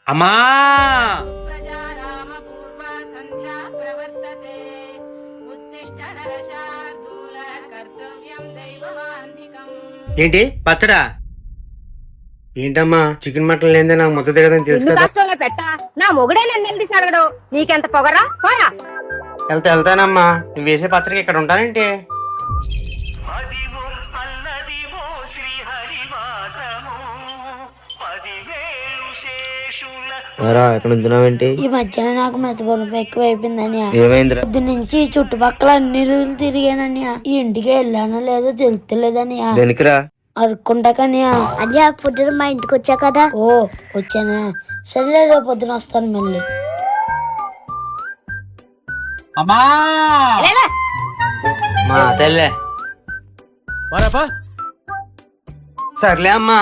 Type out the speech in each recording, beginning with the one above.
అమ్మా ఏంటి పచ్చడా? ఏంటమ్మా చికెన్ మటన్ లేదే నాకు ముద్ద దిగదని తెలుసు కదా. పెట్టా నా మొగుడే నన్ను నిలదీసి అడగడు. నీకెంత పొగరా పోరా. వెళ్తానమ్మా. నువ్వు వేసే పత్రిక ఇక్కడ ఉంటానంటే. ఎక్కడ ఉంటున్నావేంటి? ఈ మధ్యన నాకు మెత్తబొనపు ఎక్కువ అయిపోయిందని ఏమైంది? పొద్దు నుంచి చుట్టుపక్కల అన్ని రోజులు తిరిగానని ఈ ఇంటికి వెళ్ళానో లేదో తెలుస్తలేదని దేనికిరా? అరుక్కుంటాకని అయ్యా పొద్దున మా ఇంటికి వచ్చా కదా. ఓ వచ్చానా, సరే రేపు పొద్దున వస్తాను మళ్ళీ. అమ్మా మా తల్లే సర్లే అమ్మా.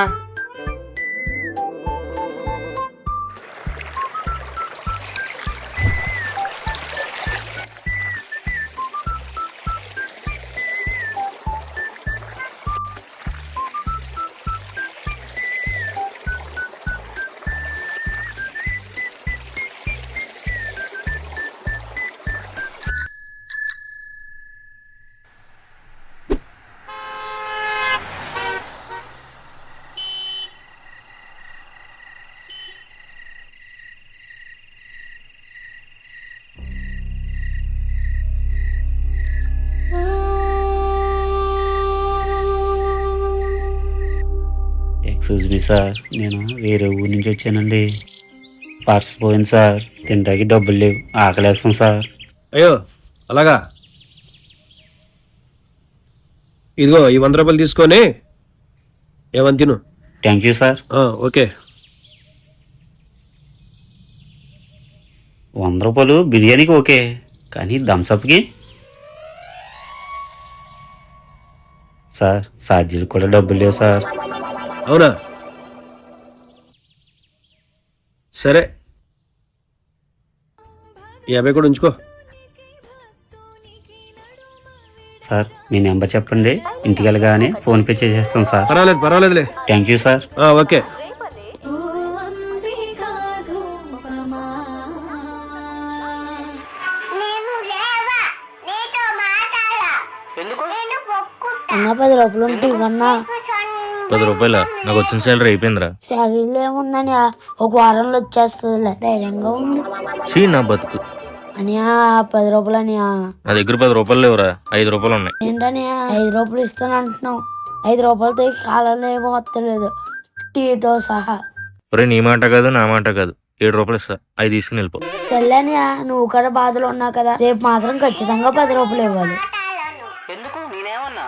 ఎక్స్క్యూజ్ మీ సార్, నేను వేరే ఊరి నుంచి వచ్చానండి. పర్స్ పోయింది సార్, తినడానికి డబ్బులు లేవు, ఆకలేస్తాం సార్. అయ్యో అలాగా, ఇదిగో ఈ 100 రూపాయలు తీసుకొని ఏమని తిను. Thank you sir. ఓకే. 100 రూపాయలు బిర్యానీకి ఓకే, కానీ థమ్సప్కి సార్ ఛార్జీలు కూడా డబ్బులు లేవు సార్. అవునా, సరే 50 కూడా ఉంచుకో. సార్ మీ నెంబర్ చెప్పండి, ఇంటికి వెళ్ళగానే ఫోన్పే చేసేస్తాం సార్. పర్వాలేదులే. Thank you sir. ఓకే. అన్న 10 రూపాయలు ఉంటే ఇవన్నా. 10 రూపాయల నాకు వచ్చిన శాలరీ అయిపోయిందిరా. శాలరీలో ఏముందని ఒక వారంలో వచ్చేస్తుందిలే, ధైర్యంగా ఉంది చీ నా బతుకు అని. 10 రూపాయలు అని నా దగ్గర 10 రూపాయలు లేవురా, 5 రూపాయలు ఉన్నాయి. ఏంటని 5 రూపాయలు ఇస్తాను అంటున్నావు? 5 రూపాయలతో కాలంలో ఏమో వస్తలేదు, టీతో సహా. ఒరే నీ మాట కాదు నా మాట కాదు, 7 రూపాయలు ఇస్తా, అవి తీసుకుని వెళ్ళిపో. సర్లేని, నువ్వు కూడా బాధలు ఉన్నావు కదా, రేపు మాత్రం ఖచ్చితంగా 10 రూపాయలు ఇవ్వాలి. ఎందుకు నేనేమన్నా?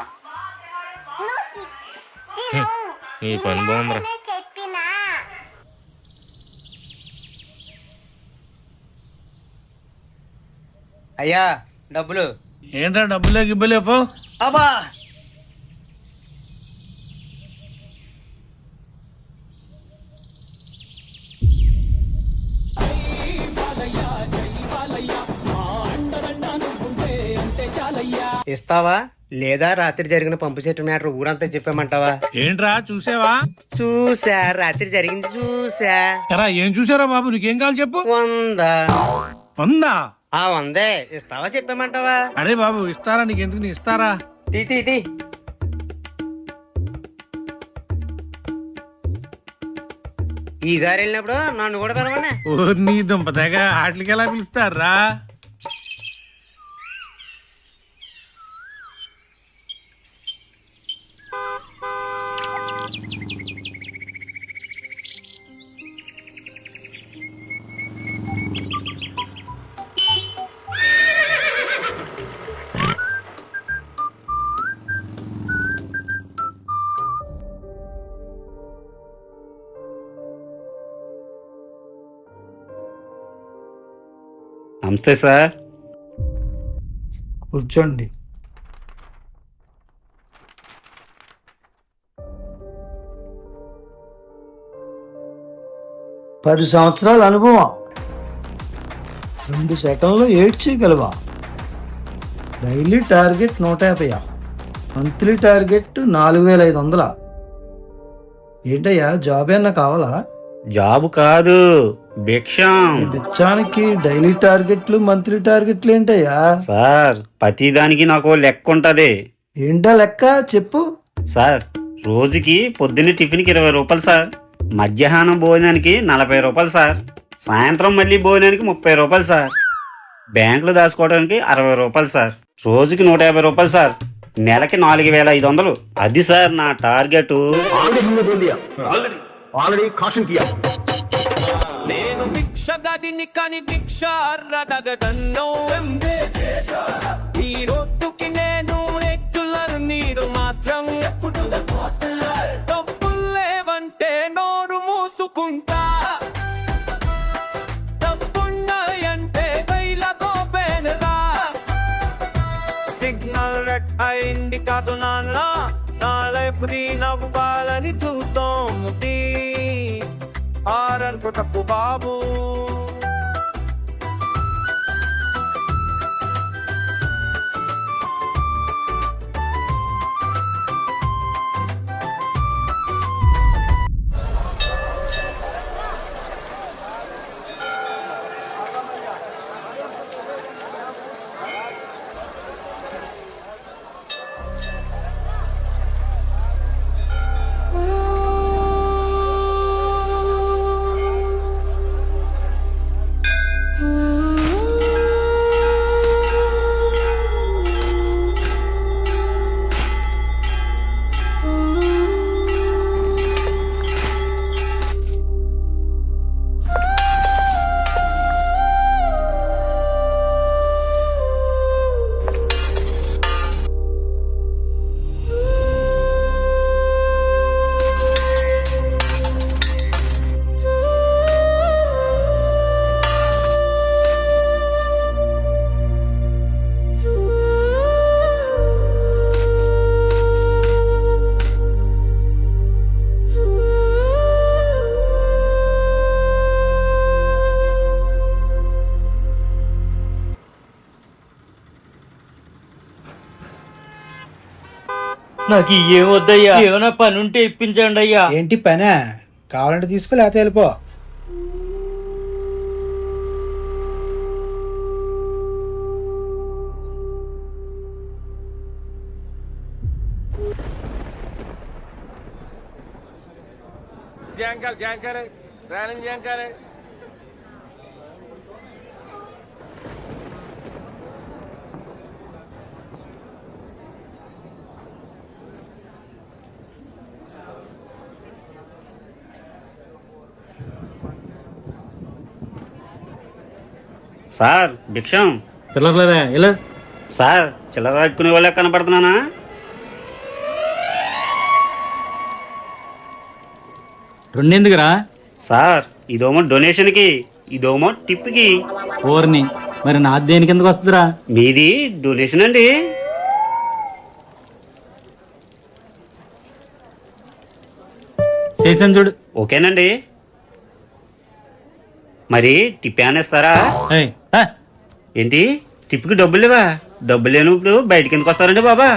నీ పని బాగుందిరా. అయ్యా డబ్బులు. ఏంట్రా డబ్బులే గిబ్బలేపో. అబ్బా ఇస్తావా లేదా రాత్రి జరిగిన పంపు చెట్టు మ్యాటర్ ఊరంతా చెప్పామంటావా? ఏంట్రా చూసావా? చూసా, రాత్రి జరిగింది చూసా. ఎరా ఏం చూసారా బాబు, నీకేం కావాలి చెప్పు. 100. 100 ఇస్తావా చెప్పామంటావా? అరే బాబు ఇస్తారా, నీకెందుకు ఇస్తారా. తీ ఈసారి వెళ్ళినప్పుడు నన్ను కూడా పిలవన్నా. ఓ నీ దుంపతేగా ఆటలకి ఎలా పిలుస్తారా? నమస్తే సార్. కూర్చోండి. పది సంవత్సరాల అనుభవం, 2 సెకండ్లు ఏడ్చేయగలవా? Daily target 150, monthly target 4500. ఏంటయ్యా జాబ్ ఏమన్నా కావాలా? జాబ్ కాదు, భిక్షం. ఈ బిచ్చానికి డైలీ టార్గెట్లు మంత్లీ టార్గెట్లు ఏంటయ్యా? సార్ ప్రతి దానికి నాకు లెక్క ఉంటది. ఏంటా లెక్క చెప్పు. సార్ రోజుకి పొద్దున్న టిఫిన్కి 20 రూపాయలు సార్, మధ్యాహ్నం భోజనానికి 40 రూపాయలు సార్, సాయంత్రం మళ్ళీ భోజనానికి 30 రూపాయలు సార్, బ్యాంకులో దాచుకోవడానికి 60 రూపాయలు సార్, రోజుకి 150 రూపాయలు సార్, నెలకి 4500. అది సార్ నా టార్గెట్. నేను భిక్షగాడిని కాని భిక్ష అర్రదగదన్నో ఈ రోడ్డుకి నేను రెగ్యులర్, మీరు మాత్రం ఎప్పుడు డబ్బులు లేవంటే నోరు మూసుకుంటా, డబ్బున్నాయంటే బయలతో పేనరా. సిగ్నల్ రెడ్ అయింది కాదు నాన్న, నా లైఫ్ ని నవ్వాలని చూస్తోంది. ఆరనుకో తప్పు బాబు. నాకు ఏం వద్దయ్యా, ఏమైనా పని ఉంటే ఇప్పించండి అయ్యా. ఏంటి పనే? కావాలంటే తీసుకో, లేకపోతే వెళ్ళిపో. సార్ భిక్షం. చిల్లర్లేదా ఇలా? సార్ చిల్లర పెట్టుకునే వాళ్ళే కనపడుతున్నానా? రెండెందుకురా? సార్ ఇదోమో డొనేషన్కి, ఇదోమో టిప్కి. ఓర్ని, మరి నా దేనికి ఎందుకు వస్తుందిరా? మీది డొనేషన్ అండి. చేసాను చూడు. ఓకేనండి, మరి టిప్ అనేస్తారా? ఏయ్, ఆ, ఏంటి టిప్కి డబ్బులు లేవా? డబ్బులు లేనప్పుడు బయటికి ఎందుకు వస్తారండి బాబా?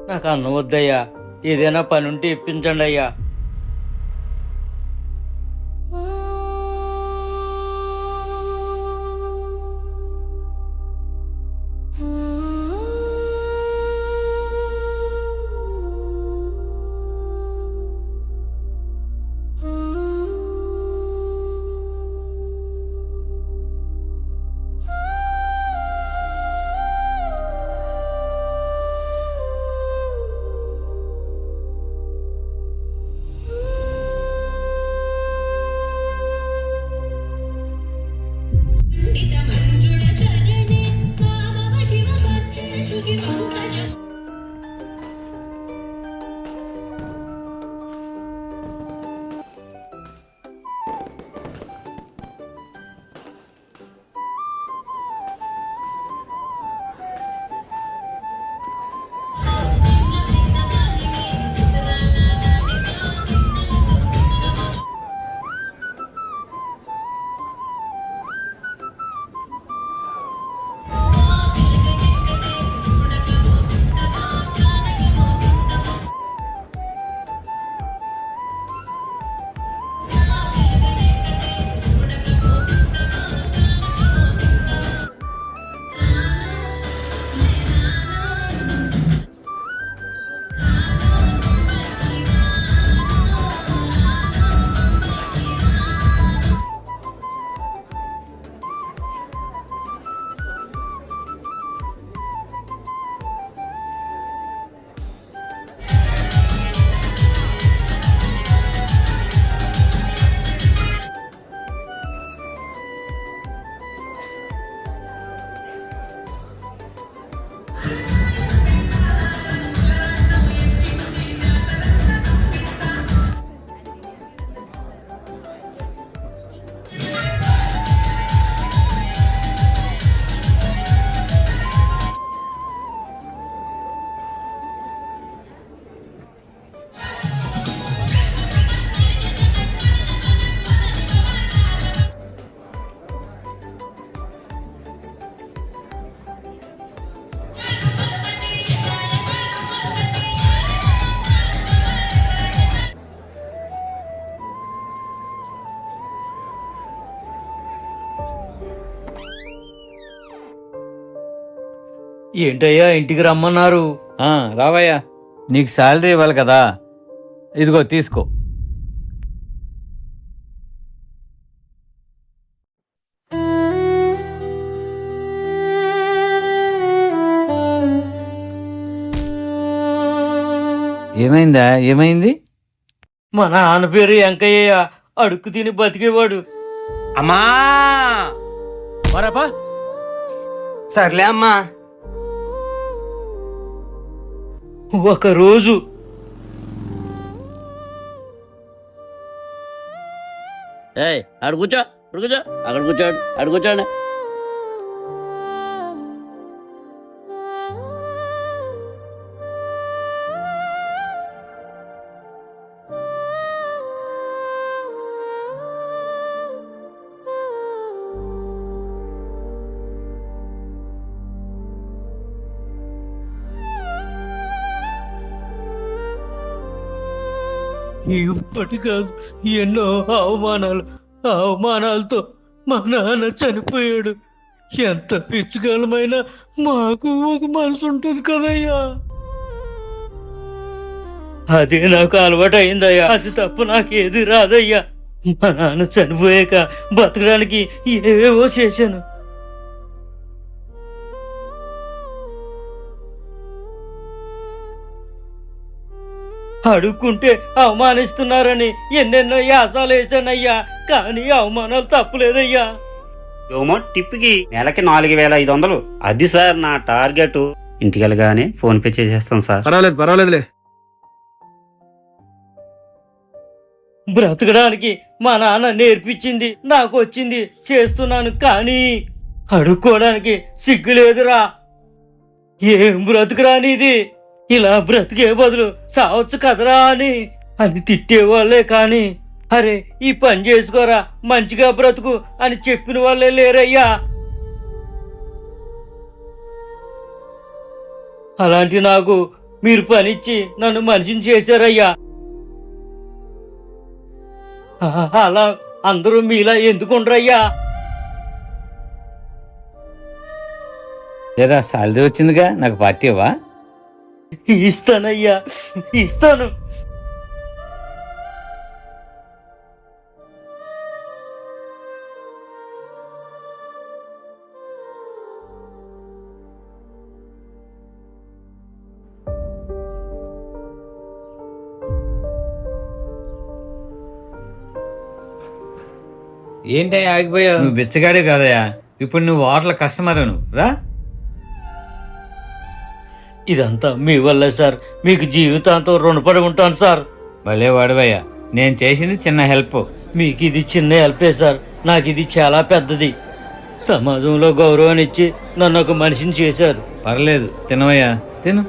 నాకు అన్నం వద్దయ్యా, ఏదైనా పని ఉంటే ఇప్పించండి అయ్యా. ఏంటయ్యా ఇంటికి రమ్మన్నారు? రావయ్యా, నీకు శాలరీ ఇవ్వాలి కదా, ఇదిగో తీసుకో. ఏమైందా? ఏమైంది? మా నాన్న పేరు వెంకయ్య, అడుక్కు తిని బతికేవాడు. అమ్మా మరపా సర్లే అమ్మా. ఒకరోజు అక్కడ కూర్చో, అక్కడ కూర్చోండి, అక్కడ కూర్చోండి. ఇప్పటి కాదు, ఎన్నో అవమానాలతో మా నాన్న చనిపోయాడు. ఎంత పిచ్చికాలమైనా మాకు ఒక మనసు ఉంటుంది కదయ్యా. అదే నాకు అలవాటు అయిందయ్యా, అది తప్ప నాకేది రాదయ్యా. మా నాన్న చనిపోయాక బతకడానికి ఏవేవో చేశాను. అడుక్కుంటే అవమానిస్తున్నారని ఎన్నెన్నో యాసాలు వేసానయ్యా, కానీ అవమానాలు తప్పలేదయ్యా. డోమో టిప్కి నెలకి 4500. అది సార్ నా టార్గెట్. ఇంటికి వెళ్ళగానే ఫోన్ పే చేసేస్తాను సార్. పర్వాలేదులే. బ్రతకడానికి మా నాన్న నేర్పించింది నాకు వచ్చింది చేస్తున్నాను, కానీ అడుక్కోవడానికి సిగ్గులేదురా. ఏం బ్రతుకురా నీది, ఇలా బ్రతికే బదులు సావచ్చు కదరా అని తిట్టేవాళ్లే, కానీ అరే ఈ పని చేసుకోరా మంచిగా బ్రతుకు అని చెప్పిన వాళ్ళే లేరయ్యా. అలాంటి నాకు మీరు పనిచ్చి నన్ను మనిషిని చేశారయ్యా. అలా అందరూ మీలా ఎందుకుండ్రయ్యా? లేదా శాలరీ వచ్చిందిగా, నాకు పార్టీ ఇవ్వా? ఇస్తానయ్యా, ఇస్తాను. ఏంటయ్యా ఆగిపోయావు? నువ్వు బిచ్చగాడే కాదయ్యా, ఇప్పుడు నువ్వు హోటల్ కస్టమర్. నువ్వు రా. ఇదంతా మీ వల్లే సార్, మీకు జీవితాంతం రుణపడి ఉంటాను సార్. భలే వాడివయ్యా, నేను చేసింది చిన్న హెల్ప్. మీకు ఇది చిన్న హెల్పే సార్, నాకు ఇది చాలా పెద్దది. సమాజంలో గౌరవాన్ని ఇచ్చి నన్ను ఒక మనిషిని చేశారు. పర్లేదు, తినవయ్యా, తిను.